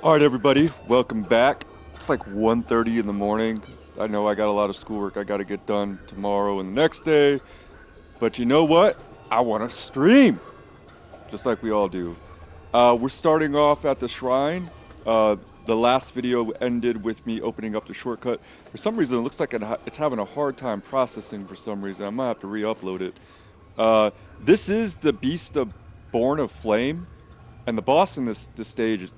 All right, everybody, welcome back. It's like 1:30 in the morning. I know I got a lot of schoolwork I got to get done tomorrow and the next day, but you know what? I want to stream, just like we all do. We're starting off at the shrine. The last video ended with me opening up the shortcut. For some reason, it looks like it's having a hard time processing for some reason. I might have to re-upload it. This is the Beast of Born of Flame. And the boss in this stage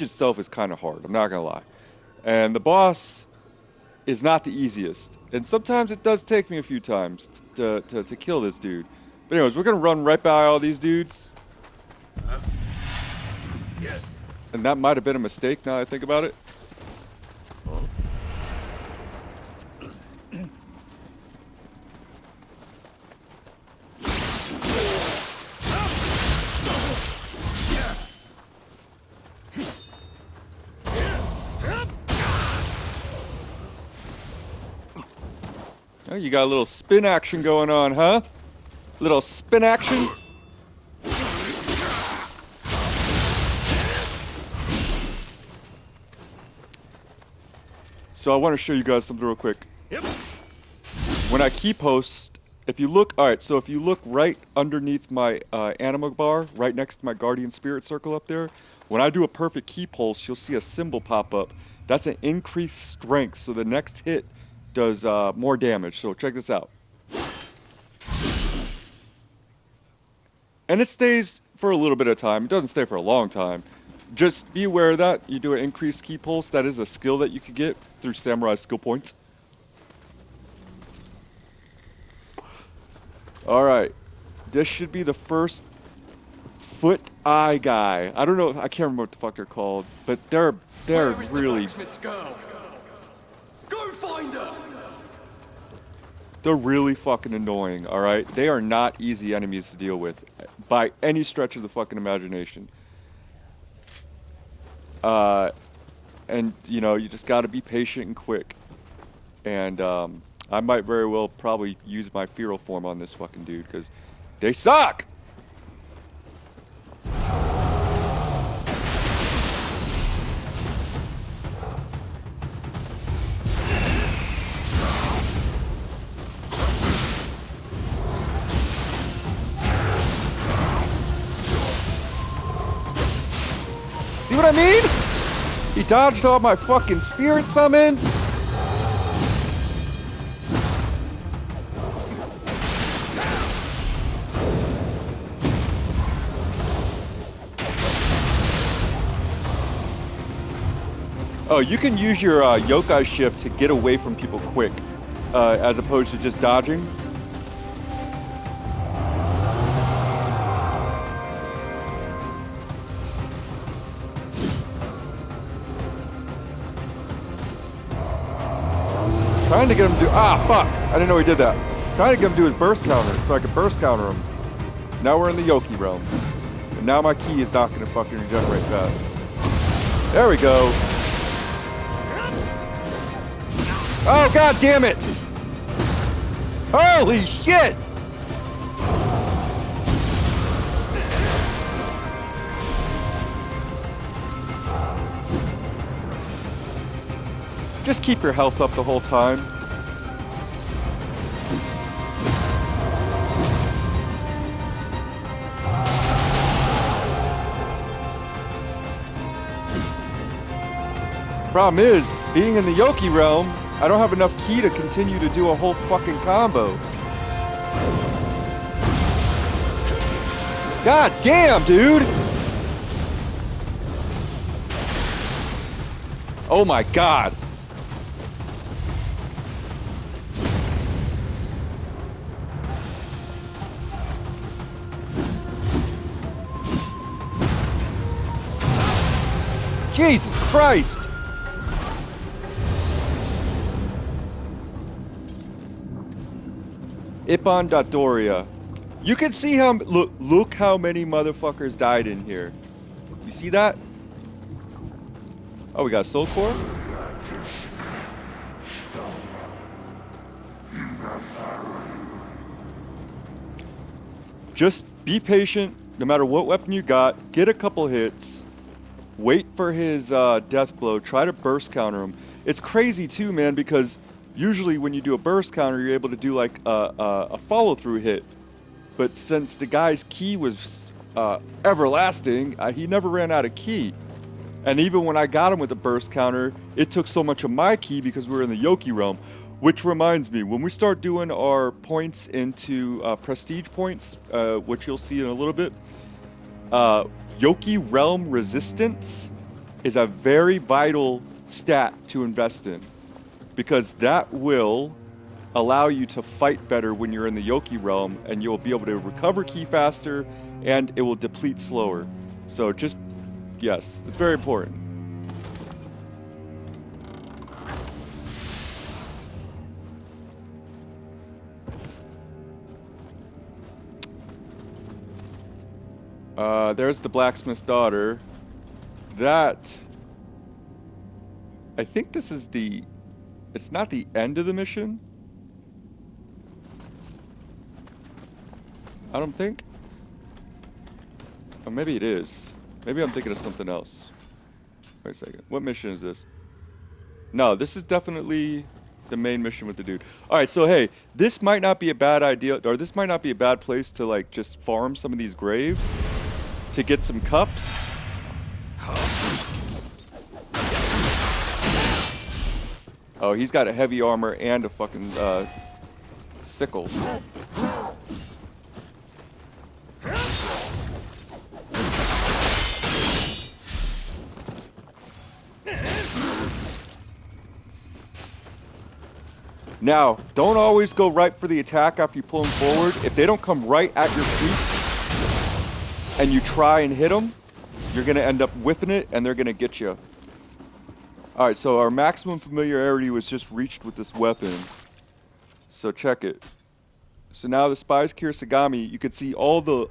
itself is kind of hard. I'm not gonna lie. And the boss is not the easiest. And sometimes it does take me a few times to kill this dude. But anyways, we're gonna run right by all these dudes. And that might have been a mistake now that I think about it. Oh, you got a little spin action going on, huh? Little spin action. So I want to show you guys something real quick. When I key post, if you look, all right, so if you look right underneath my anima bar, right next to my guardian spirit circle up there, when I do a perfect key pulse, you'll see a symbol pop up. That's an increased strength, so the next hit does more damage. So check this out. And it stays for a little bit of time. It doesn't stay for a long time. Just be aware of that. You do an increased key pulse. That is a skill that you can get through samurai skill points. All right. This should be the first foot eye guy. I don't know. I can't remember what the fuck they're called, but they're really Go find her. they're really fucking annoying. All right. They are not easy enemies to deal with by any stretch of the fucking imagination. And you know, you just got to be patient and quick. And I might very well probably use my feral form on this fucking dude because they suck. See what I mean? He dodged all my fucking spirit summons. Oh, you can use your yokai shift to get away from people quick, as opposed to just dodging. Trying to get him to do. Ah, fuck! I didn't know he did that. Trying to get him to do his burst counter so I could burst counter him. Now we're in the Yoki realm. And now my key is not going to fucking regenerate fast. There we go. Oh, god damn it! Holy shit! Just keep your health up the whole time. Problem is, being in the Yoki realm, I don't have enough ki to continue to do a whole fucking combo. God damn, dude! Oh my god. Jesus Christ! Ippon Dodoria. You can see how look how many motherfuckers died in here. You see that? Oh, we got a soul core? Just be patient, no matter what weapon you got, get a couple hits, Wait for his death blow. Try to burst counter him. It's crazy too, man, because usually when you do a burst counter, you're able to do like a follow through hit. But since the guy's ki was everlasting, he never ran out of ki. And even when I got him with the burst counter, it took so much of my ki because we were in the Yoki realm. Which reminds me, when we start doing our points into prestige points, which you'll see in a little bit, uh, Yoki realm resistance is a very vital stat to invest in because that will allow you to fight better when you're in the Yoki realm, and you'll be able to recover ki faster and it will deplete slower. So just, yes, it's very important. There's the blacksmith's daughter. That, I think this is it's not the end of the mission. I don't think. Or maybe it is. Maybe I'm thinking of something else. Wait a second. What mission is this? No, this is definitely the main mission with the dude. All right, so hey, this might not be a bad idea, or this might not be a bad place to like just farm some of these graves to get some cups. Oh, he's got a heavy armor and a fucking sickle. Now, don't always go right for the attack after you pull them forward. If they don't come right at your feet and you try and hit them, you're going to end up whiffing it and they're going to get you. All right, so our maximum familiarity was just reached with this weapon. So check it. So now the Spy's Kirigami, you can see all the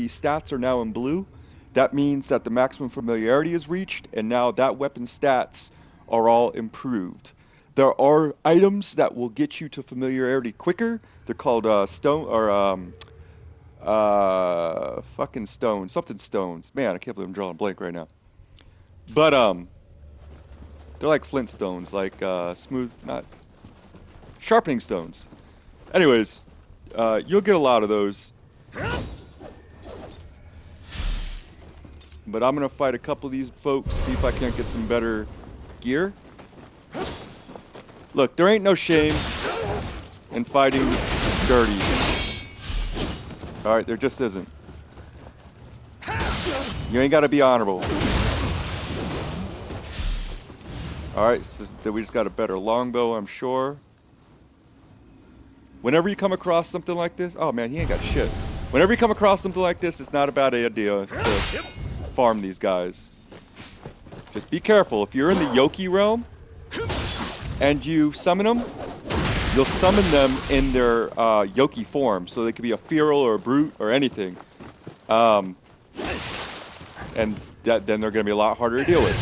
stats are now in blue. That means that the maximum familiarity is reached, and now that weapon's stats are all improved. There are items that will get you to familiarity quicker. They're called stone or fucking stones, something stones. Man, I can't believe I'm drawing a blank right now. But they're like flint stones, like smooth, not sharpening stones. Anyways, you'll get a lot of those. But I'm gonna fight a couple of these folks, see if I can't get some better gear. Look, there ain't no shame in fighting dirty. Alright, there just isn't. You ain't gotta be honorable. Alright, so we just got a better longbow, I'm sure. Whenever you come across something like this, oh man, he ain't got shit. Whenever you come across something like this, it's not a bad idea to farm these guys. Just be careful. If you're in the Yoki realm and you summon them, you'll summon them in their Yoki form. So they could be a feral or a brute or anything. And then they're going to be a lot harder to deal with.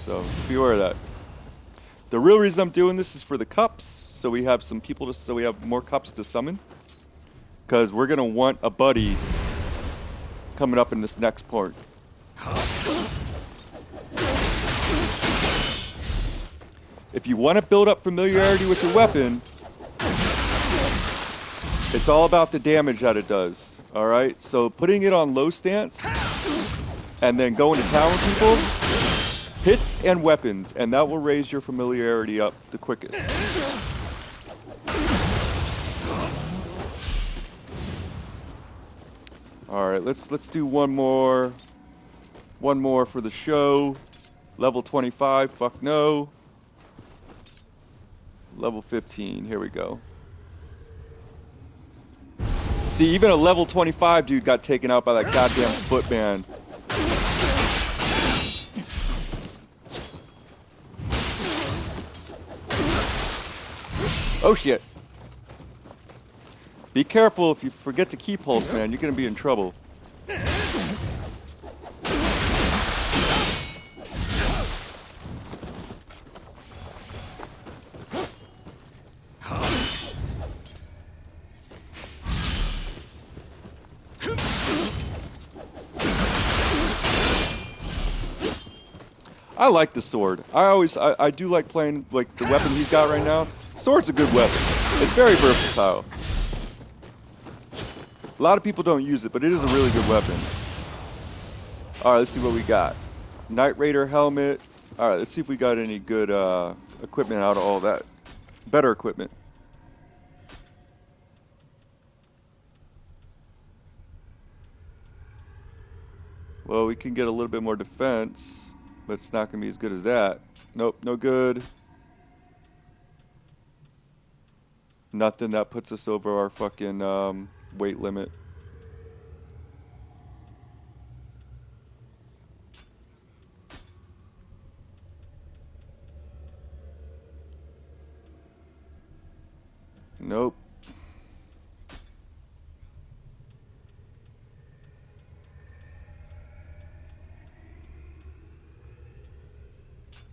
So just be aware of that. The real reason I'm doing this is for the cups. So we have some people so we have more cups to summon. Because we're going to want a buddy coming up in this next part. If you want to build up familiarity with your weapon, it's all about the damage that it does. Alright? So putting it on low stance and then going to tower people, hits and weapons, and that will raise your familiarity up the quickest. Alright, let's do one more for the show. Level 25, fuck no. Level 15, here we go. See, even a level 25 dude got taken out by that goddamn footman. Oh shit. Be careful if you forget to key pulse, man. You're gonna be in trouble. I like the sword. I do like playing like the weapon he's got right now. Sword's a good weapon. It's very versatile. A lot of people don't use it, but it is a really good weapon. All right, let's see what we got. Knight Raider helmet. All right, let's see if we got any good equipment out of all that. Better equipment. Well, we can get a little bit more defense, but it's not going to be as good as that. Nope, no good. Nothing that puts us over our fucking weight limit. Nope.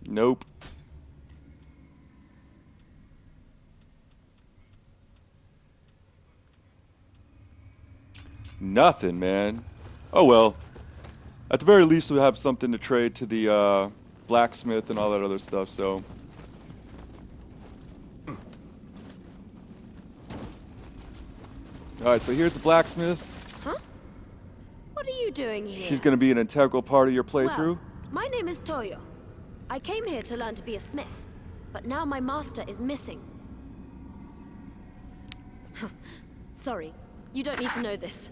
Nope. Nothing, man. Oh well. At the very least, we have something to trade to the blacksmith and all that other stuff, so. Alright, so here's the blacksmith. Huh? What are you doing here? She's going to be an integral part of your playthrough. Well, my name is Toyo. I came here to learn to be a smith, but now my master is missing. Sorry, you don't need to know this.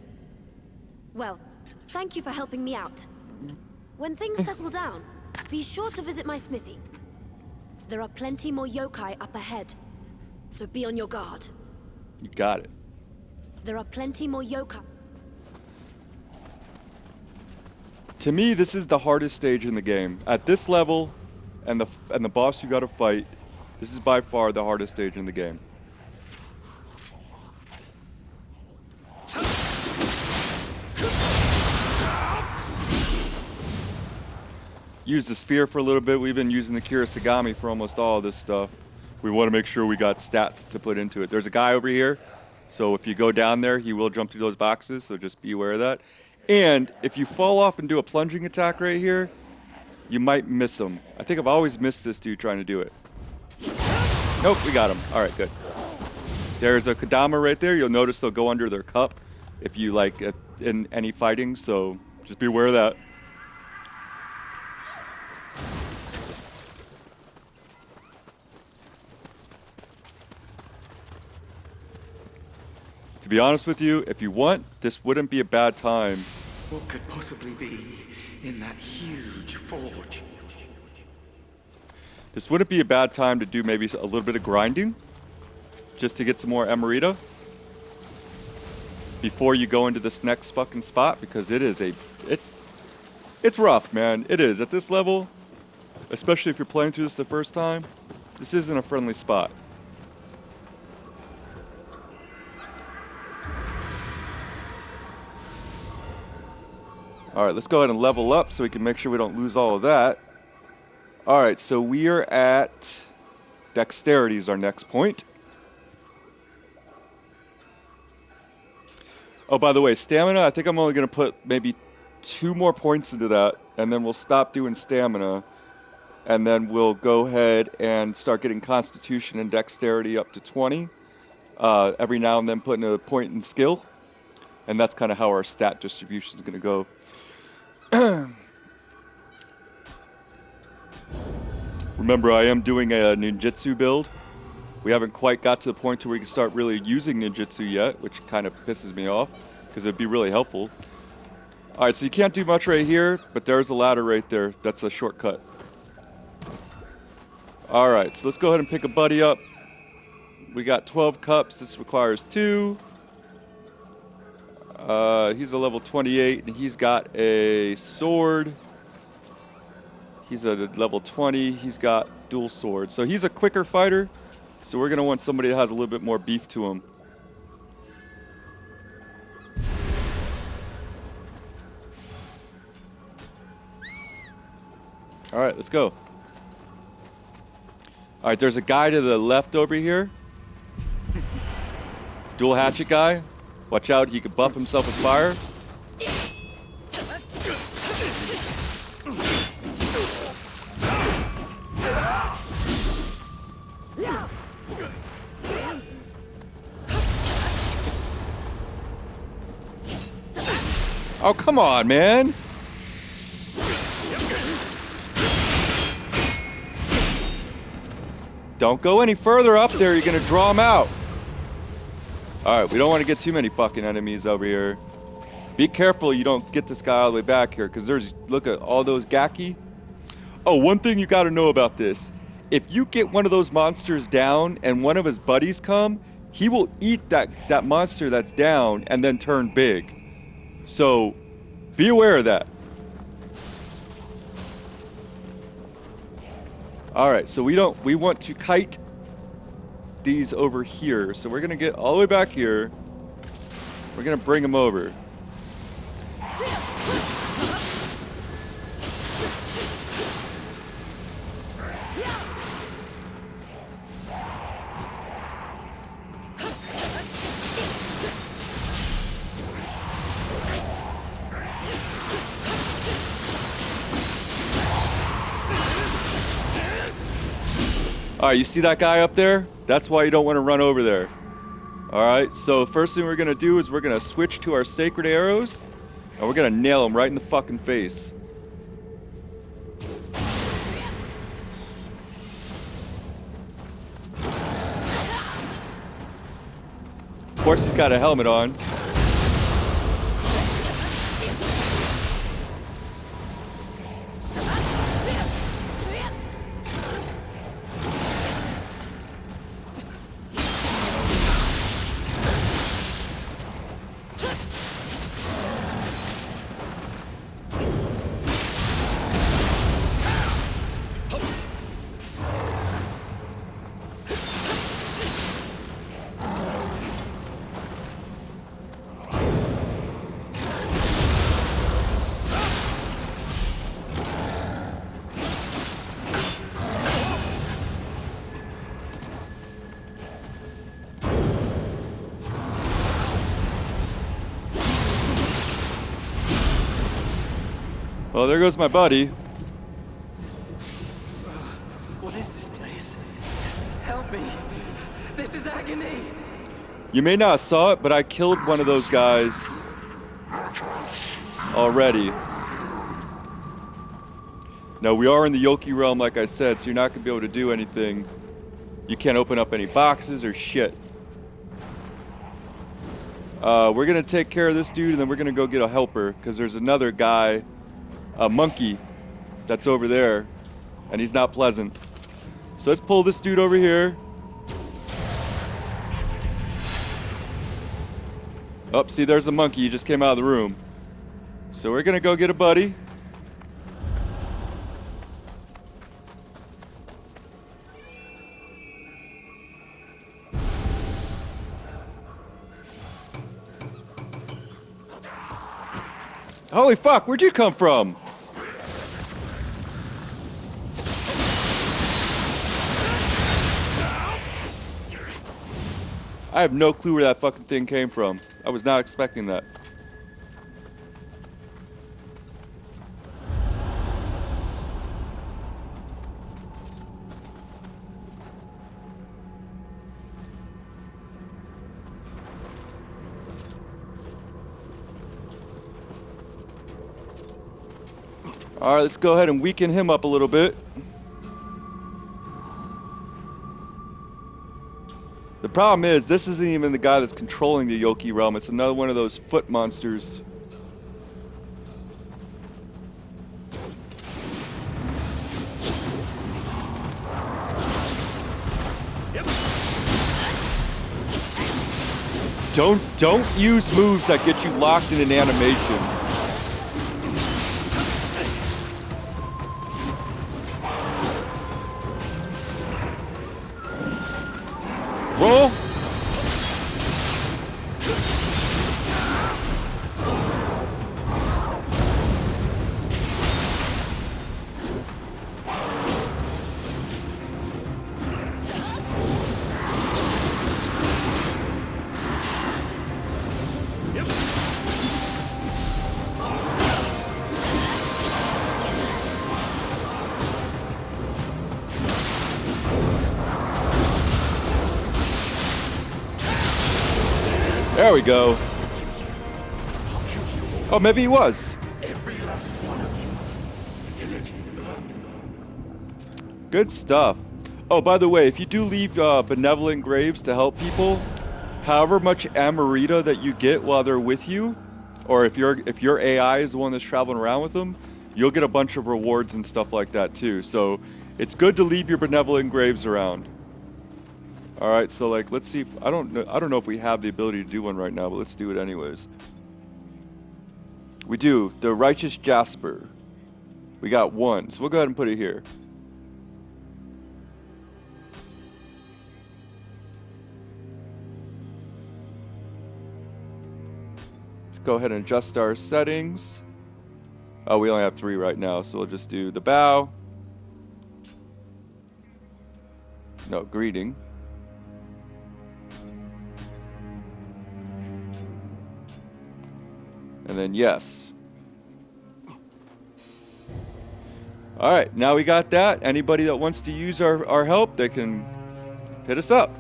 Well, thank you for helping me out. When things settle down, be sure to visit my smithy. There are plenty more yokai up ahead, so be on your guard. You got it. There are plenty more yokai. To me, this is the hardest stage in the game. At this level, and the boss you got to fight, this is by far the hardest stage in the game. Use the spear for a little bit. We've been using the Kirasagami for almost all of this stuff. We want to make sure we got stats to put into it. There's a guy over here, so if you go down there, he will jump through those boxes, so just be aware of that. And if you fall off and do a plunging attack right here, you might miss him. I think I've always missed this dude trying to do it. Nope, we got him. All right, good. There's a Kodama right there. You'll notice they'll go under their cup if you like in any fighting, so just be aware of that. To be honest with you, if you want, this wouldn't be a bad time. What could possibly be in that huge forge? This wouldn't be a bad time to do maybe a little bit of grinding, just to get some more Emerita before you go into this next fucking spot, because it's rough, man. It is at this level, especially if you're playing through this the first time. This isn't a friendly spot. All right, let's go ahead and level up so we can make sure we don't lose all of that. All right, so we are at dexterity is our next point. Oh, by the way, stamina, I think I'm only going to put maybe 2 more points into that, and then we'll stop doing stamina, and then we'll go ahead and start getting constitution and dexterity up to 20. Every now and then putting a point in skill, and that's kind of how our stat distribution is going to go. Remember, I am doing a ninjutsu build. We haven't quite got to the point where we can start really using ninjutsu yet, which kind of pisses me off, because it would be really helpful. Alright, so you can't do much right here, but there's a ladder right there. That's a shortcut. Alright, so let's go ahead and pick a buddy up. We got 12 cups. This requires 2. He's a level 28, and he's got a sword. He's at a level 20. He's got dual swords. So he's a quicker fighter. So we're going to want somebody that has a little bit more beef to him. All right, let's go. All right, there's a guy to the left over here. Dual hatchet guy. Watch out, he could buff himself with fire. Oh, come on, man. Don't go any further up there. You're going to draw them out. All right, we don't want to get too many fucking enemies over here. Be careful you don't get this guy all the way back here, because look at all those Gaki. Oh, one thing you got to know about this. If you get one of those monsters down and one of his buddies come, he will eat that monster that's down and then turn big. So be aware of that. All right, so we want to kite these over here. So we're going to get all the way back here. We're going to bring them over. All right, you see that guy up there? That's why you don't want to run over there. All right, so first thing we're going to do is we're going to switch to our sacred arrows, and we're going to nail him right in the fucking face. Of course, he's got a helmet on. Well, there goes my buddy. What is this place? Help me. This is agony. You may not have saw it, but I killed one of those guys already. Now, we are in the Yoki realm, like I said, so you're not going to be able to do anything. You can't open up any boxes or shit. We're going to take care of this dude, and then we're going to go get a helper, because there's another guy, a monkey, that's over there, and he's not pleasant. So let's pull this dude over here. Oh, see, there's the monkey. He just came out of the room. So we're going to go get a buddy. Holy fuck, where'd you come from? I have no clue where that fucking thing came from. I was not expecting that. All right, let's go ahead and weaken him up a little bit. The problem is, this isn't even the guy that's controlling the Yoki realm. It's another one of those foot monsters. Don't use moves that get you locked in an animation. Roll. There we go. Oh, maybe he was. Every last one of you. Village blood. Good stuff. Oh, by the way, if you do leave benevolent graves to help people, however much Amarita that you get while they're with you, or if your AI is the one that's traveling around with them, you'll get a bunch of rewards and stuff like that too. So it's good to leave your benevolent graves around. All right, so like let's see if I don't know if we have the ability to do one right now, but let's do it anyways. We do the righteous Jasper. We got one, so we'll go ahead and put it here. Let's go ahead and adjust our settings. Oh, we only have 3 right now, so we'll just do the bow. No, greeting. And then yes. All right, now we got that. Anybody that wants to use our help, they can hit us up.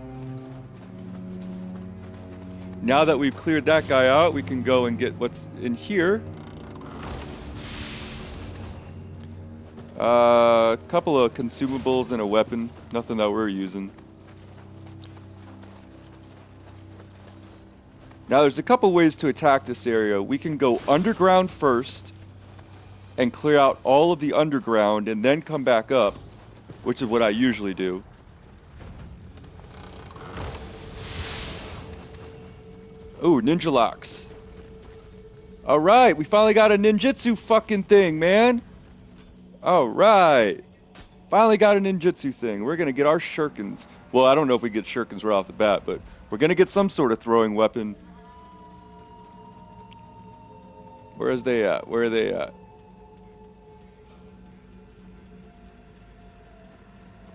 Now that we've cleared that guy out, we can go and get what's in here. A couple of consumables and a weapon. Nothing that we're using. Now there's a couple ways to attack this area. We can go underground first and clear out all of the underground and then come back up, which is what I usually do. Ooh, ninja locks. Alright, we finally got a ninjutsu fucking thing, man. Alright. Finally got a ninjutsu thing. We're gonna get our shurikens. Well, I don't know if we get shurikens right off the bat, but we're gonna get some sort of throwing weapon. Where is they at? Where are they at?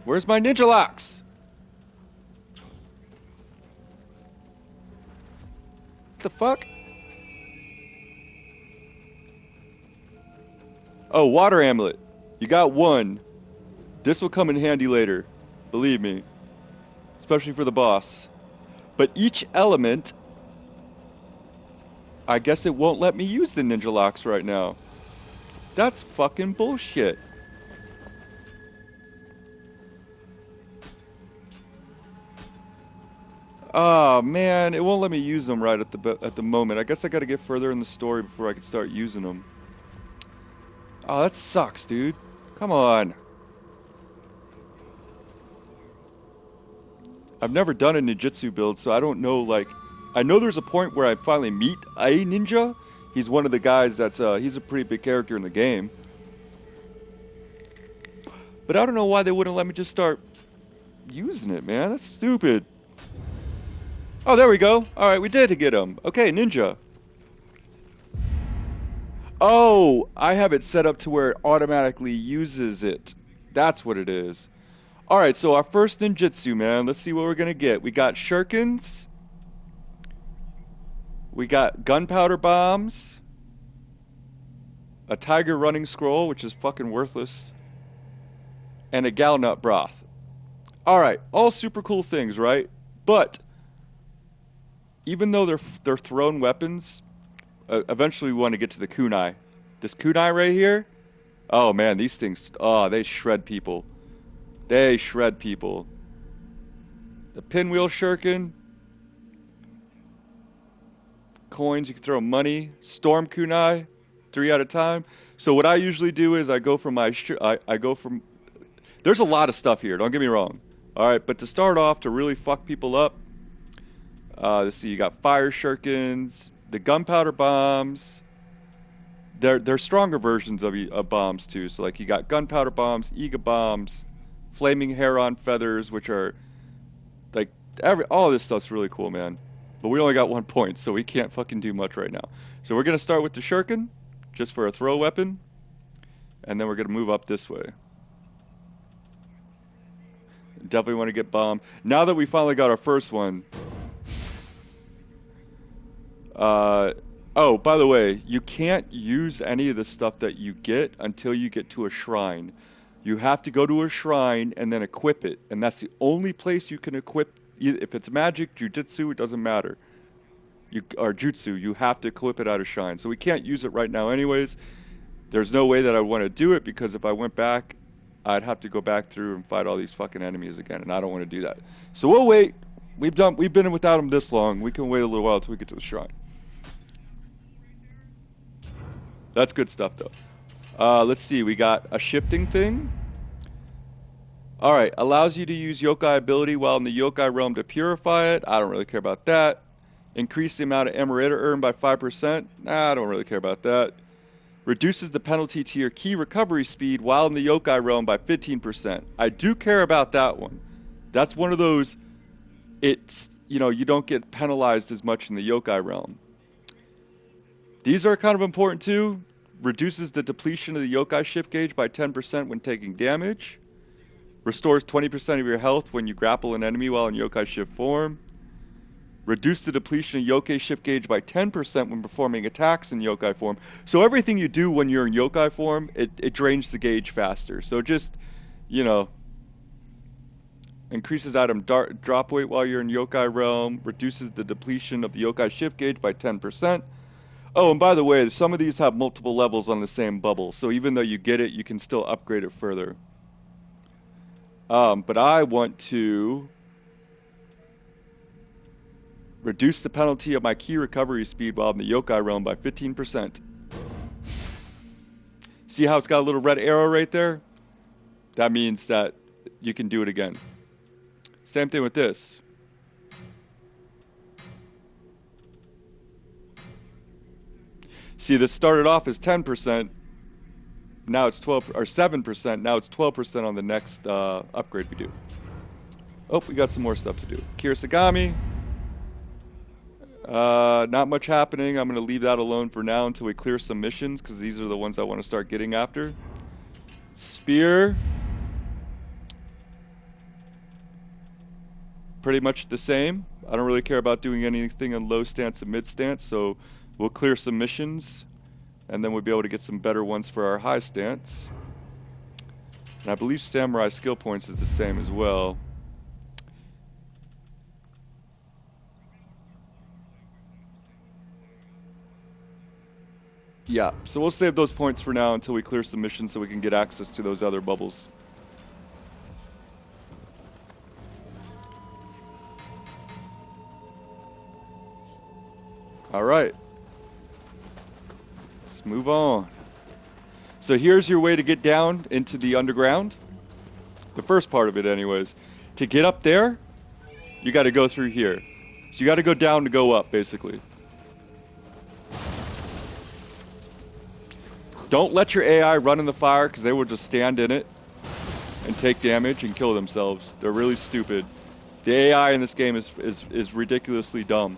Where's my ninja locks? What the fuck? Oh, water amulet. You got one. This will come in handy later. Believe me. Especially for the boss. But each element, I guess it won't let me use the ninja locks right now. That's fucking bullshit. Oh man, it won't let me use them right at the moment. I guess I gotta get further in the story before I can start using them. Oh, that sucks, dude. Come on. I've never done a ninjutsu build, so I don't know, like... I know there's a point where I finally meet a ninja. He's one of the guys that's, he's a pretty big character in the game. But I don't know why they wouldn't let me just start using it, man. That's stupid. Oh, there we go. Alright, we did get him. Okay, ninja. Oh, I have it set up to where it automatically uses it. That's what it is. Alright, so our first ninjutsu, man. Let's see what we're gonna get. We got shurikens. We got gunpowder bombs. A tiger running scroll, which is fucking worthless. And a galnut broth. Alright, all super cool things, right? But even though they're thrown weapons, eventually we want to get to the kunai. This kunai right here, oh man, these things, oh, they shred people. They shred people. The pinwheel shuriken, coins, you can throw money, storm kunai, 3 at a time. So what I usually do is I go from there's a lot of stuff here, don't get me wrong. All right, but to start off, to really fuck people up, let's see, you got fire shurikens, the gunpowder bombs. They're stronger versions of bombs too. So like you got gunpowder bombs, Ega bombs, flaming heron feathers, which are like all of this stuff's really cool, man. But we only got 1 point, so we can't fucking do much right now. So we're gonna start with the shuriken, just for a throw weapon, and then we're gonna move up this way. Definitely want to get bomb. Now that we finally got our first one. Oh, by the way, you can't use any of the stuff that you get until you get to a shrine. You have to go to a shrine and then equip it, and that's the only place you can equip. If it's magic, jujitsu, it doesn't matter. or jutsu, you have to equip it out of Shine. So we can't use it right now anyways. There's no way that I want to do it because if I went back, I'd have to go back through and fight all these fucking enemies again, and I don't want to do that. So we'll wait. We've been without them this long. We can wait a little while until we get to the shrine. That's good stuff though. Let's see. We got a shifting thing. All right, allows you to use yokai ability while in the yokai realm to purify it. I don't really care about that. Increase the amount of emerita earned by 5%. Nah, I don't really care about that. Reduces the penalty to your key recovery speed while in the yokai realm by 15%. I do care about that one. That's one of those, it's, you know, you don't get penalized as much in the yokai realm. These are kind of important too. Reduces the depletion of the yokai shift gauge by 10% when taking damage. Restores 20% of your health when you grapple an enemy while in yokai shift form. Reduce the depletion of yokai shift gauge by 10% when performing attacks in yokai form. So everything you do when you're in yokai form, it drains the gauge faster. So just, you know, increases item drop weight while you're in yokai realm. Reduces the depletion of the yokai shift gauge by 10%. Oh, and by the way, some of these have multiple levels on the same bubble. So even though you get it, you can still upgrade it further. But I want to reduce the penalty of my key recovery speed while in the yokai realm by 15%. See how it's got a little red arrow right there? That means that you can do it again. Same thing with this. See, this started off as 10%. Now it's 12 or 7%. Now it's 12% on the next upgrade we do. Oh, we got some more stuff to do. Kirasagami. Not much happening. I'm going to leave that alone for now until we clear some missions because these are the ones I want to start getting after. Spear. Pretty much the same. I don't really care about doing anything on low stance and mid stance, so we'll clear some missions and then we'll be able to get some better ones for our high stance. And I believe Samurai skill points is the same as well. Yeah, so we'll save those points for now until we clear some missions so we can get access to those other bubbles. All right. Let's move on. So here's your way to get down into the underground. The first part of it anyways. To get up there, you got to go through here. So you got to go down to go up, basically. Don't let your AI run in the fire because they will just stand in it and take damage and kill themselves. They're really stupid. The AI in this game is ridiculously dumb.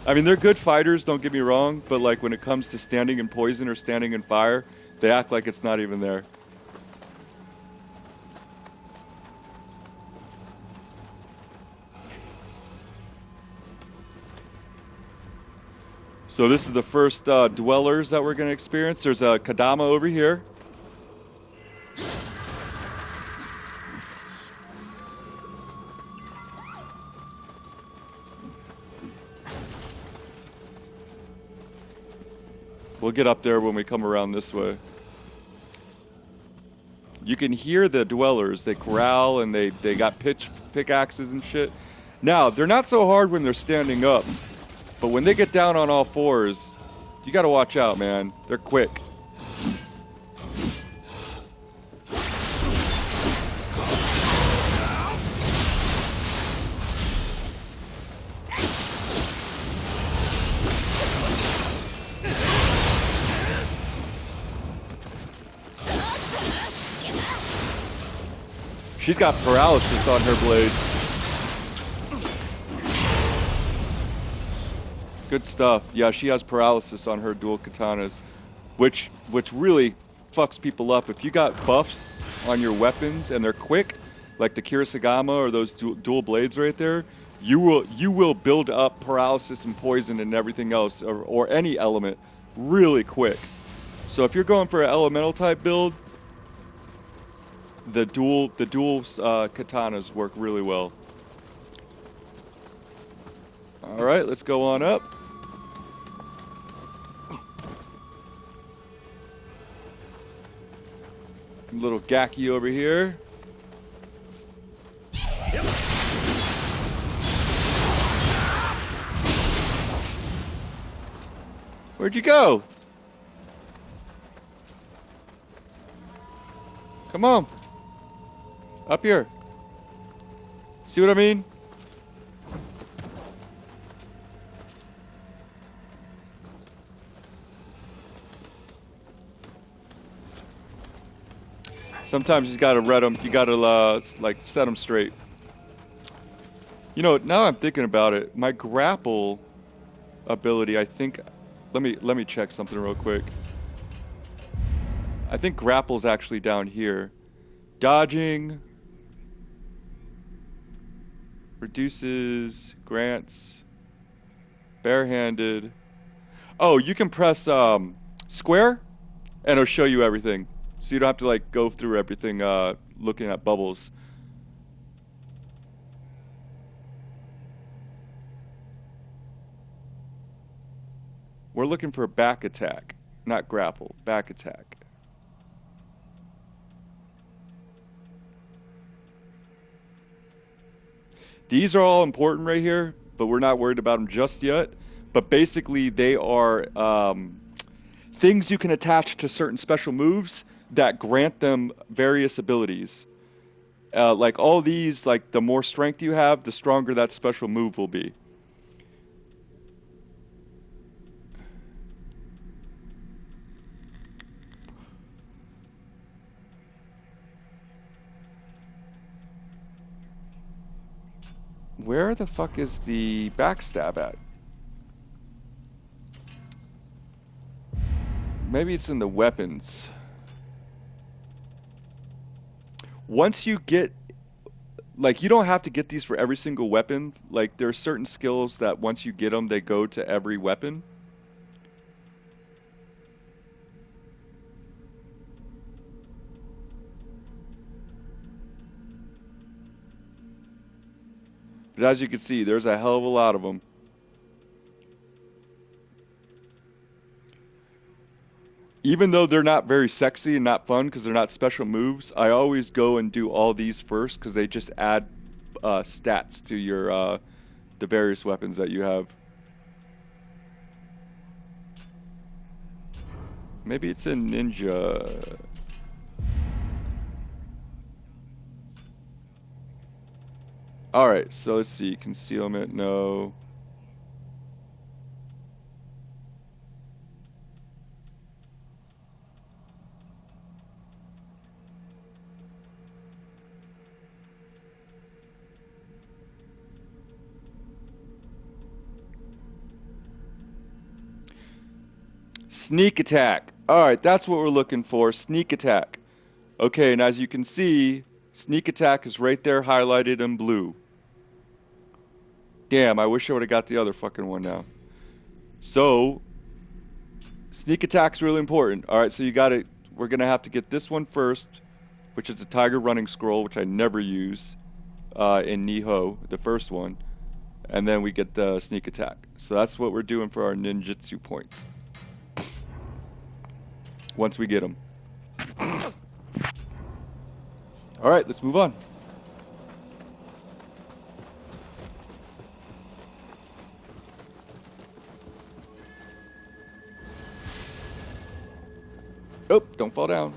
I mean, they're good fighters, don't get me wrong, but like when it comes to standing in poison or standing in fire, they act like it's not even there. So this is the first dwellers that we're going to experience. There's a Kadama over here. We'll get up there when we come around this way. You can hear the dwellers. They growl and they got pickaxes and shit. Now, they're not so hard when they're standing up. But when they get down on all fours, you gotta watch out, man. They're quick. She's got paralysis on her blade. Good stuff. Yeah, she has paralysis on her dual katanas, which really fucks people up. If you got buffs on your weapons and they're quick, like the Kirasagama or those dual blades right there, you will build up paralysis and poison and everything else, or any element, really quick. So if you're going for an elemental type build, the dual katanas work really well. All right, let's go on up. Little Gacky over here. Where'd you go? Come on. Up here. See what I mean? Sometimes you gotta read them. You gotta like set them straight. You know, now I'm thinking about it. My grapple ability, I think. Let me check something real quick. I think grapple's actually down here. Dodging reduces grants. Barehanded. Oh, you can press square, and it'll show you everything. So you don't have to like go through everything looking at bubbles. We're looking for back attack, not grapple. Back attack. These are all important right here, but we're not worried about them just yet. But basically, they are things you can attach to certain special moves that grant them various abilities. Like all these, like the more strength you have, the stronger that special move will be. Where the fuck is the backstab at? Maybe it's in the weapons. Once you get, like, you don't have to get these for every single weapon. Like, there are certain skills that once you get them, they go to every weapon. But as you can see, there's a hell of a lot of them. Even though they're not very sexy and not fun because they're not special moves, I always go and do all these first because they just add stats to your the various weapons that you have. Maybe it's a ninja. Alright, so let's see. Concealment, no. Sneak attack. Alright, that's what we're looking for. Sneak attack. Okay, and as you can see, sneak attack is right there highlighted in blue. Damn, I wish I would have got the other fucking one now. So, sneak attack's really important. Alright, so you got it. We're gonna have to get this one first, which is the tiger running scroll, which I never use in Nioh, the first one. And then we get the sneak attack. So that's what we're doing for our ninjutsu points. Once we get them. Alright, let's move on. Oh, don't fall down.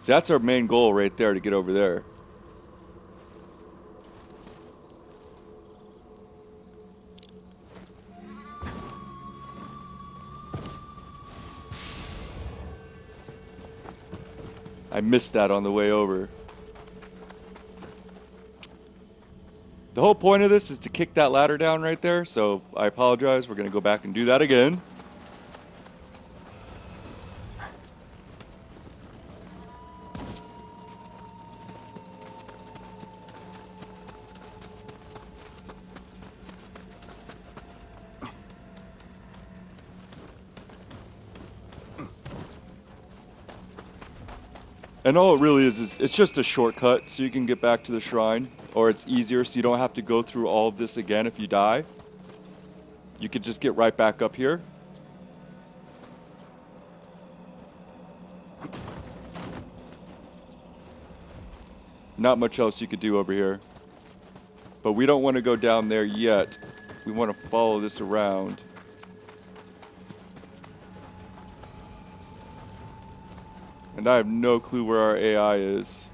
So that's our main goal right there, to get over there. I missed that on the way over. The whole point of this is to kick that ladder down right there, so I apologize. We're going to go back and do that again. And all it really is it's just a shortcut so you can get back to the shrine. or it's easier so you don't have to go through all of this again if you die. You could just get right back up here. Not much else you could do over here. But we don't want to go down there yet. We want to follow this around. And I have no clue where our AI is.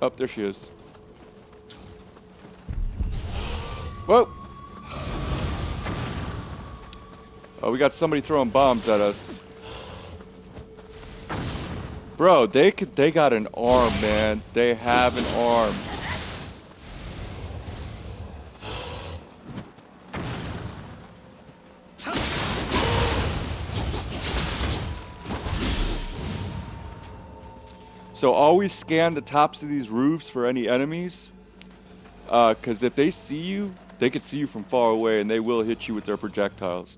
Oh, there she is. Whoa! Oh, we got somebody throwing bombs at us. Bro, they got an arm, man. They have an arm. So always scan the tops of these roofs for any enemies. Because if they see you, they could see you from far away and they will hit you with their projectiles.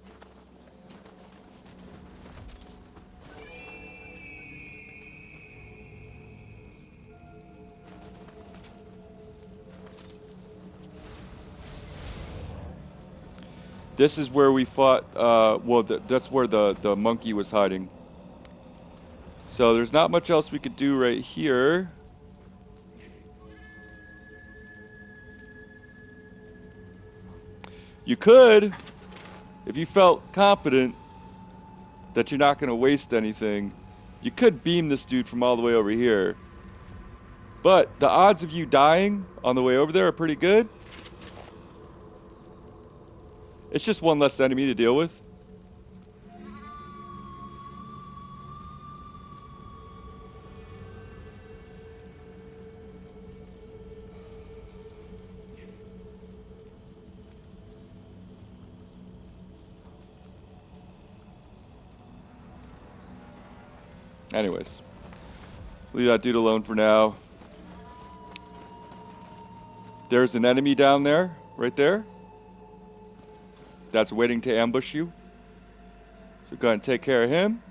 This is where we fought, well, that's where the monkey was hiding. So there's not much else we could do right here. You could, if you felt confident that you're not going to waste anything, you could beam this dude from all the way over here. But the odds of you dying on the way over there are pretty good. It's just one less enemy to deal with. Anyways, leave that dude alone for now. There's an enemy down there, right there. That's waiting to ambush you. So go ahead and take care of him.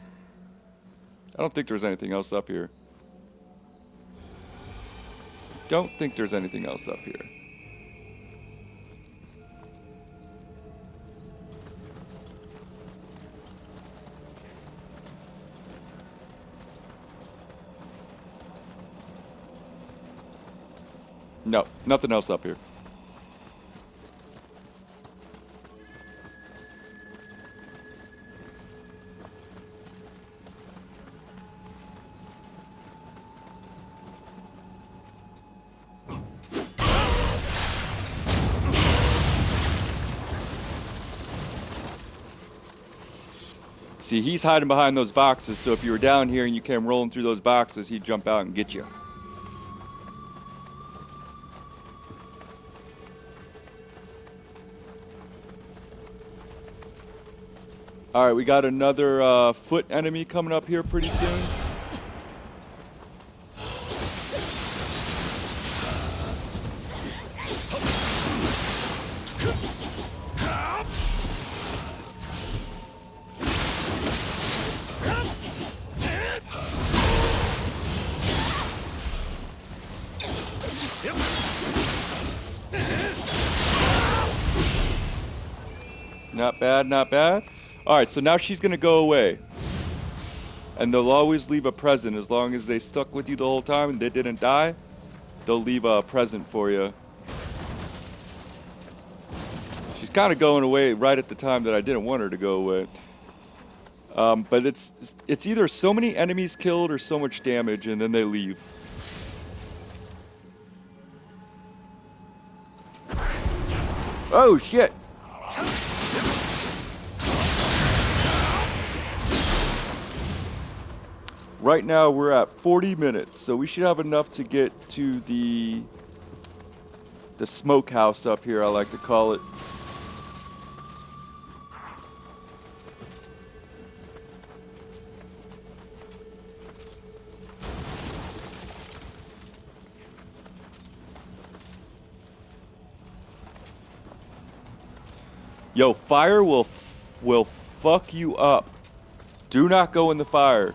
I don't think there's anything else up here. Don't think there's anything else up here. No, nothing else up here. See, he's hiding behind those boxes, so if you were down here and you came rolling through those boxes, he'd jump out and get you. Alright, we got another foot enemy coming up here pretty soon. Not bad, not bad. Alright, so now she's going to go away. And they'll always leave a present as long as they stuck with you the whole time and they didn't die. They'll leave a present for you. She's kind of going away right at the time that I didn't want her to go away. But it's either so many enemies killed or so much damage and then they leave. Oh shit! Right now we're at 40 minutes, so we should have enough to get to the smokehouse up here, I like to call it. Yo, fire will fuck you up. Do not go in the fire.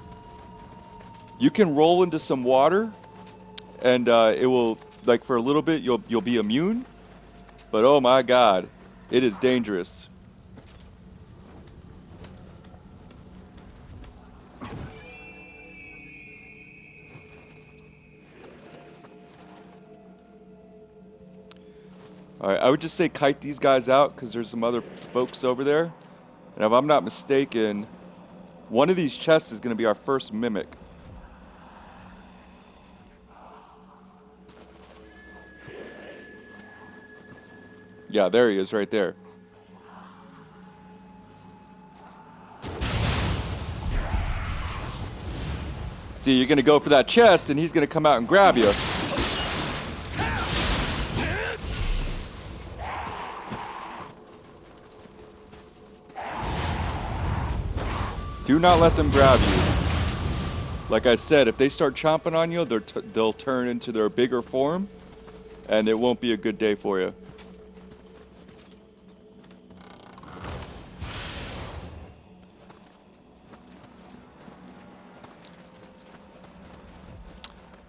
You can roll into some water, and it will, like, for a little bit, you'll be immune. But oh my God, it is dangerous. All right, I would just say kite these guys out because there's some other folks over there. And if I'm not mistaken, one of these chests is going to be our first mimic. Yeah, there he is right there. See, you're going to go for that chest and he's going to come out and grab you. Do not let them grab you. Like I said, if they start chomping on you, they'll turn into their bigger form, and it won't be a good day for you.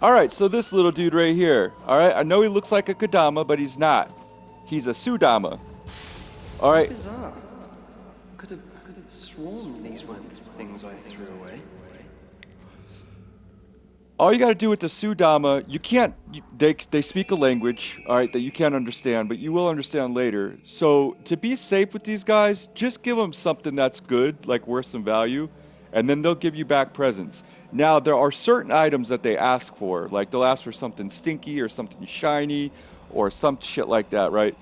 Alright, so this little dude right here. Alright, I know he looks like a Kodama, but he's not. He's a Sudama. Alright. Bizarre. Could have sworn these weren't things I threw away. All you got to do with the Sudama, you can't. They speak a language, all right, that you can't understand, but you will understand later. So to be safe with these guys, just give them something that's good, like worth some value, and then they'll give you back presents. Now there are certain items that they ask for, like they'll ask for something stinky or something shiny, or some shit like that, right?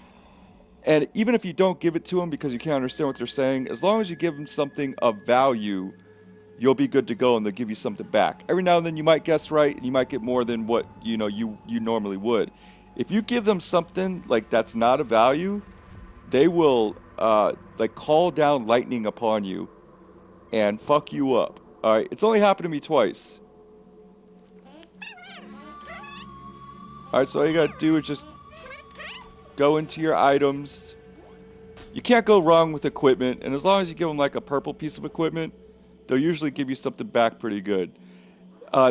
And even if you don't give it to them because you can't understand what they're saying, as long as you give them something of value, you'll be good to go and they'll give you something back. Every now and then you might guess right and you might get more than what you normally would. If you give them something like that's not a value, they will like call down lightning upon you and fuck you up. Alright, it's only happened to me twice. Alright, so all you gotta do is just go into your items. You can't go wrong with equipment, and as long as you give them like a purple piece of equipment, they'll usually give you something back pretty good.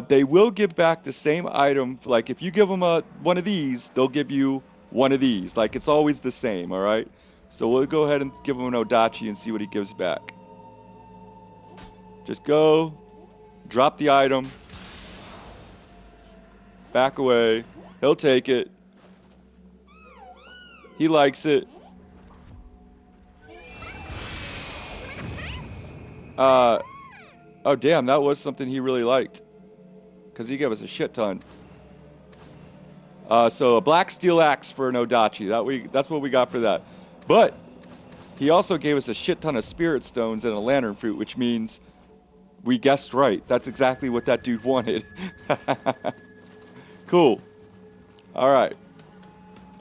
They will give back the same item. Like if you give them one of these, they'll give you one of these. Like it's always the same, all right? So we'll go ahead and give him an Odachi and see what he gives back. Just go, drop the item, back away. He'll take it. He likes it. Oh damn, that was something he really liked. Because he gave us a shit ton. So a black steel axe for an Odachi. That's what we got for that. But he also gave us a shit ton of spirit stones and a lantern fruit, which means we guessed right. That's exactly what that dude wanted. Cool. Alright.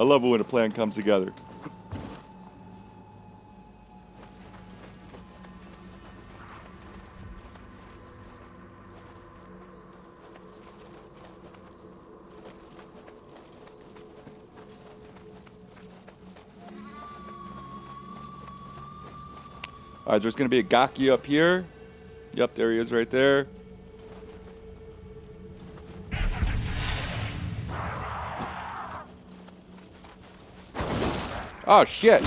I love it when a plan comes together. Alright, there's going to be a Gaki up here. Yep, there he is right there. Oh, shit.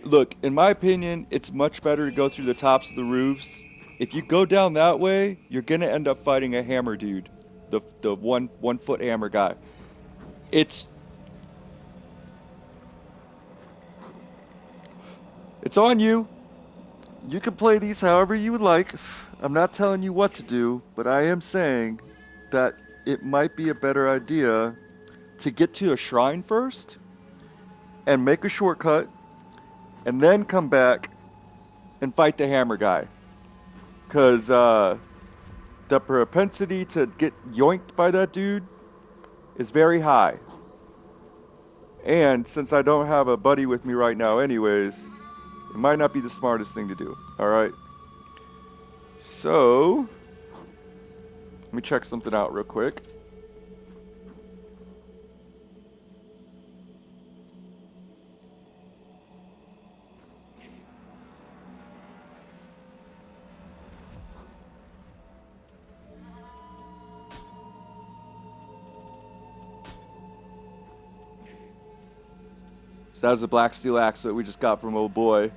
Look, in my opinion, it's much better to go through the tops of the roofs. If you go down that way, you're gonna end up fighting a hammer dude, the 1 foot hammer guy. It's on you. You can play these however you would like. I'm not telling you what to do, but I am saying that it might be a better idea to get to a shrine first and make a shortcut and then come back and fight the hammer guy. Because the propensity to get yoinked by that dude is very high. And since I don't have a buddy with me right now anyways, It might not be the smartest thing to do. Alright. So, let me check something out real quick. So that was the black steel axe that we just got from old boy.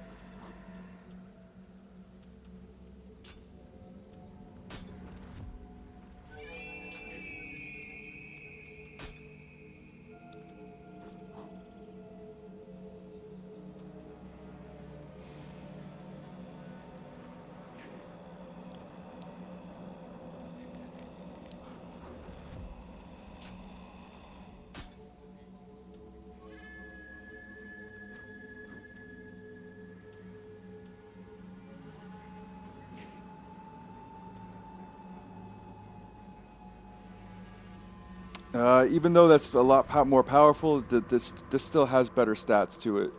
Even though that's a lot more powerful, this still has better stats to it.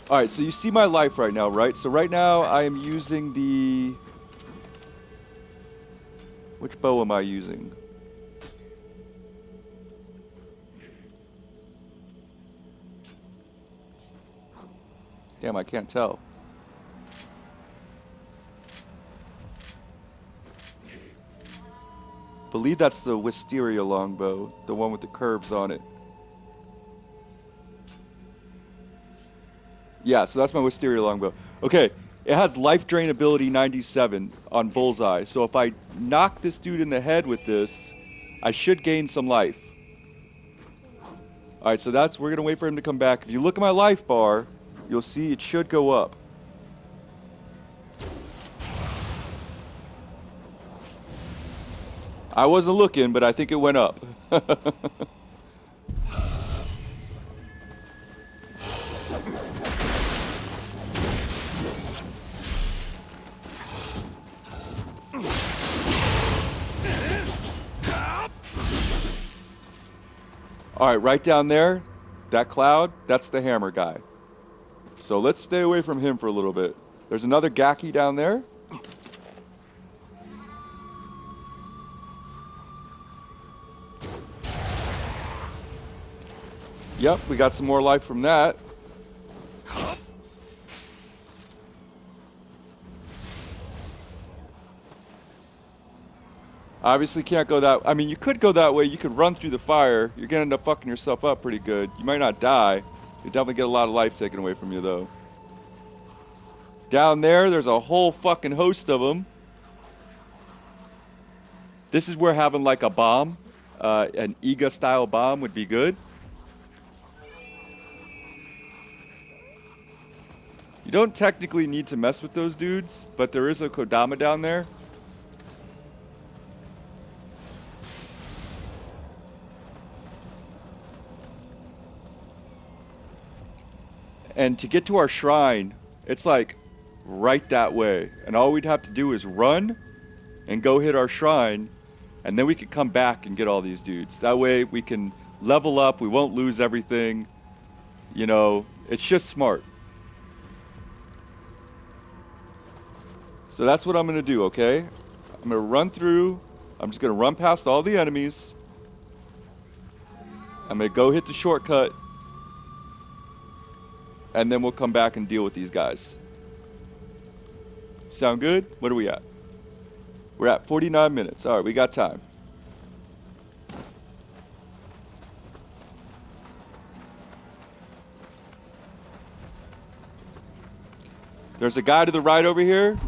All right, so you see my life right now, right? So right now I am using the... Which bow am I using? Damn, I can't tell. Believe that's the Wisteria longbow, the one with the curves on it. Yeah, so that's my Wisteria longbow. Okay, it has life drain ability 97 on bullseye. So if I knock this dude in the head with this, I should gain some life. All right, so we're gonna wait for him to come back. If you look at my life bar, you'll see it should go up. I wasn't looking, but I think it went up. All right, right down there, that cloud, that's the hammer guy. So let's stay away from him for a little bit. There's another Gaki down there. Yep, we got some more life from that. Obviously can't go that... I mean, you could go that way. You could run through the fire. You're going to end up fucking yourself up pretty good. You might not die. You definitely get a lot of life taken away from you, though. Down there, there's a whole fucking host of them. This is where having, like, a bomb, an Iga-style bomb would be good. You don't technically need to mess with those dudes, but there is a Kodama down there. And to get to our shrine, it's like right that way. And all we'd have to do is run and go hit our shrine, and then we could come back and get all these dudes. That way we can level up, we won't lose everything. You know, it's just smart. So that's what I'm going to do, okay? I'm going to run through. I'm just going to run past all the enemies. I'm going to go hit the shortcut. And then we'll come back and deal with these guys. Sound good? What are we at? We're at 49 minutes. All right, we got time. There's a guy to the right over here.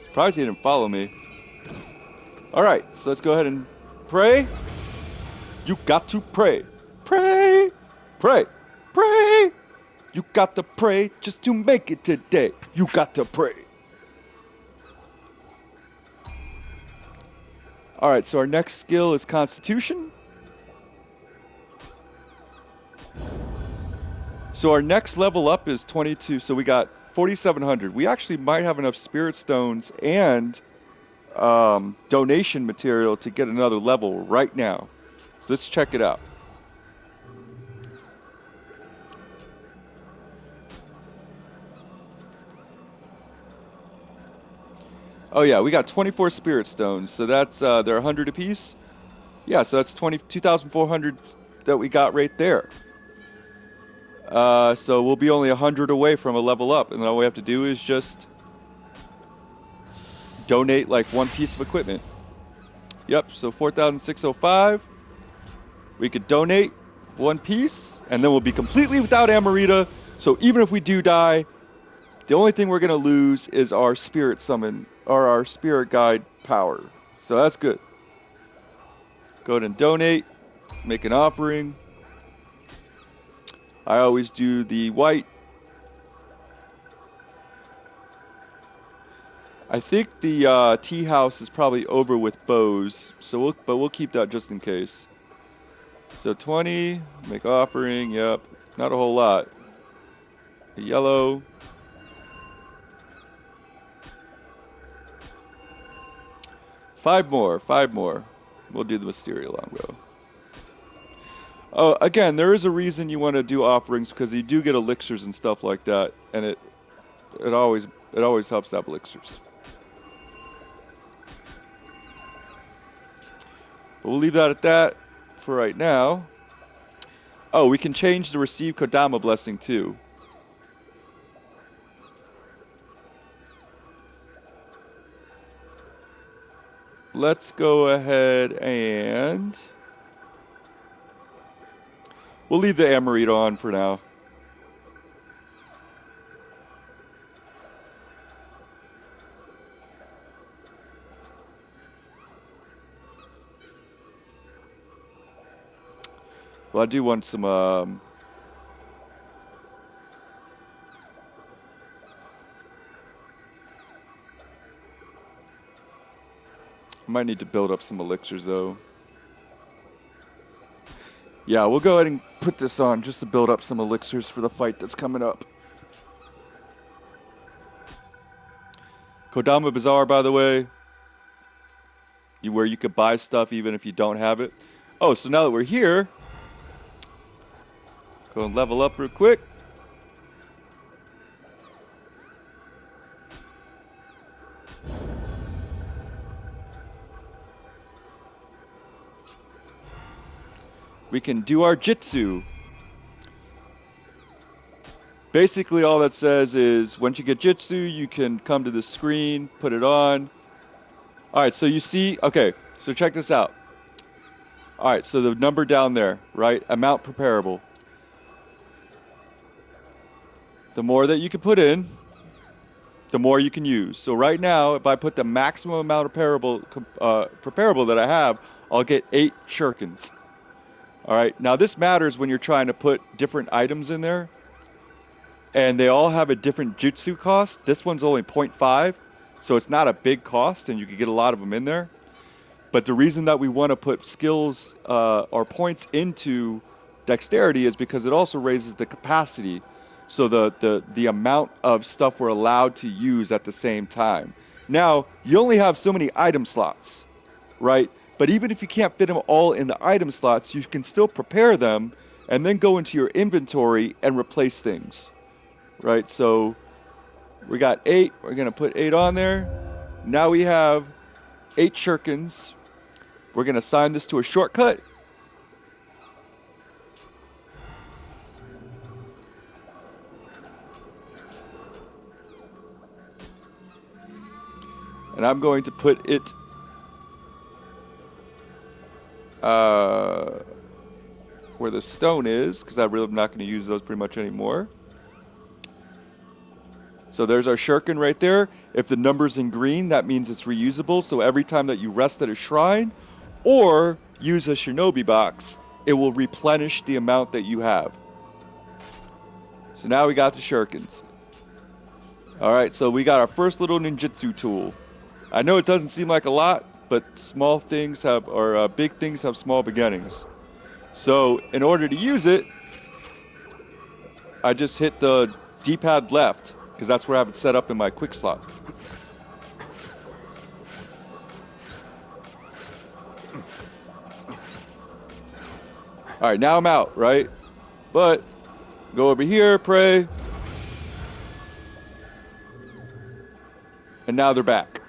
Surprised he didn't follow me. Alright, so let's go ahead and pray. You got to pray. Pray! Pray! Pray! You got to pray just to make it today. You got to pray. Alright, so our next skill is Constitution. So our next level up is 22. So we got 4,700. We actually might have enough spirit stones and donation material to get another level right now. So let's check it out. Oh yeah, we got 24 spirit stones. So that's they're 100 apiece. Yeah, so that's 22,400 that we got right there. So we'll be only 100 away from a level up, and all we have to do is just donate like one piece of equipment. Yep, so 4,605. We could donate one piece, and then we'll be completely without Amarita. So even if we do die, the only thing we're going to lose is our spirit summon, or our spirit guide power. So that's good. Go ahead and donate, make an offering. I always do the white. I think the tea house is probably over with bows, so we'll keep that just in case. So 20, make offering, yep, not a whole lot. A yellow. Five more. We'll do the Mysterio Longbow. Oh, again, there is a reason you want to do offerings because you do get elixirs and stuff like that, and it always helps to have elixirs. But we'll leave that at that for right now. Oh, we can change the receive Kodama blessing too. Let's go ahead and we'll leave the Amarita on for now. Well, I do want some I might need to build up some elixirs though. Yeah, we'll go ahead and put this on just to build up some elixirs for the fight that's coming up. Kodama Bazaar, by the way, where you could buy stuff even if you don't have it. Oh, so now that we're here, go and level up real quick. We can do our Jitsu. Basically, all that says is once you get Jitsu, you can come to the screen, put it on. All right, so you see, okay, so check this out. All right, so the number down there, right? Amount preparable. The more that you can put in, the more you can use. So right now, if I put the maximum amount of preparable that I have, I'll get 8 shurikens. All right, now this matters when you're trying to put different items in there. And they all have a different jutsu cost. This one's only 0.5, so it's not a big cost, and you can get a lot of them in there. But the reason that we want to put skills or points into dexterity is because it also raises the capacity. So the amount of stuff we're allowed to use at the same time. Now, you only have so many item slots, right? But even if you can't fit them all in the item slots, you can still prepare them and then go into your inventory and replace things, right? So we got 8. We're going to put 8 on there. Now we have 8 shurikens. We're going to assign this to a shortcut. And I'm going to put it where the stone is, because I really am not going to use those pretty much anymore. So there's our shuriken right there. If the number's in green, that means it's reusable. So every time that you rest at a shrine or use a shinobi box, it will replenish the amount that you have. So now we got the shurikens. All right, so we got our first little ninjutsu tool. I know it doesn't seem like a lot, but small things have, or big things have small beginnings. So in order to use it, I just hit the D-pad left, because that's where I have it set up in my quick slot. Alright, now I'm out, right? But, go over here, pray. And now they're back.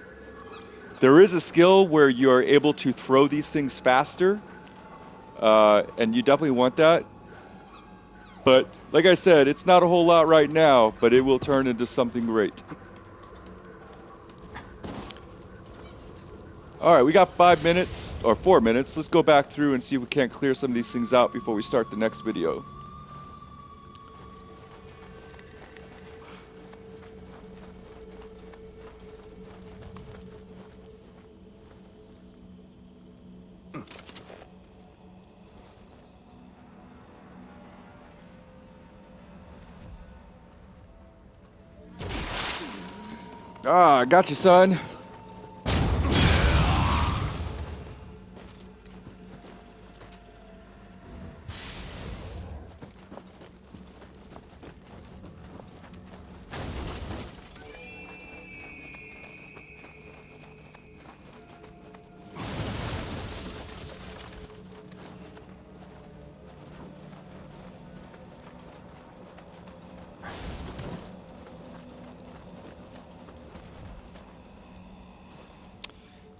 There is a skill where you're able to throw these things faster. And you definitely want that. But, like I said, it's not a whole lot right now, but it will turn into something great. Alright, we got 5 minutes, or 4 minutes. Let's go back through and see if we can't clear some of these things out before we start the next video. Ah, I got you, son.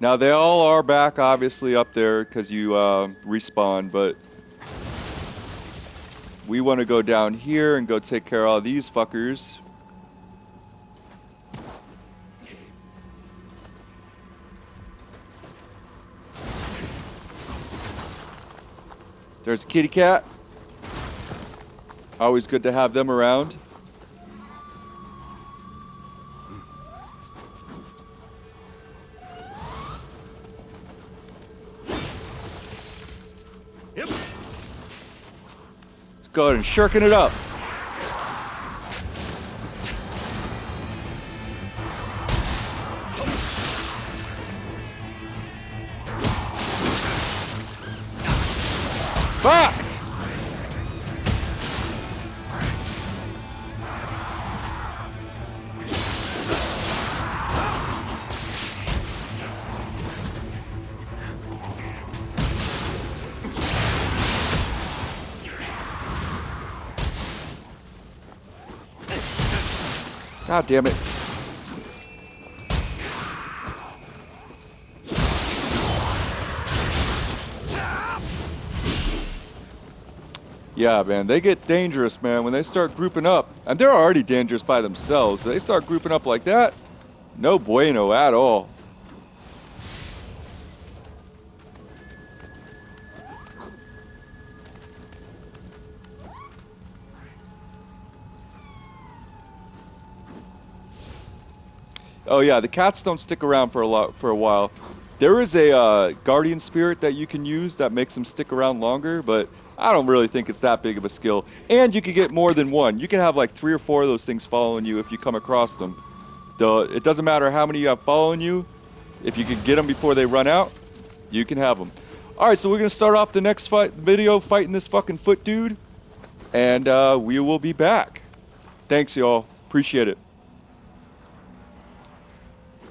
Now they all are back, obviously, up there because you respawn, but we want to go down here and go take care of all these fuckers. There's a kitty cat. Always good to have them around. Go ahead and shirking it up. Fuck! God damn it. Yeah, man, they get dangerous, man, when they start grouping up. And they're already dangerous by themselves, but they start grouping up like that, no bueno at all. Oh yeah, the cats don't stick around for a while. There is a guardian spirit that you can use that makes them stick around longer, but I don't really think it's that big of a skill. And you can get more than one. You can have like 3 or 4 of those things following you if you come across them. It doesn't matter how many you have following you. If you can get them before they run out, you can have them. All right, so we're gonna start off the next video fighting this fucking foot dude, and we will be back. Thanks, y'all. Appreciate it.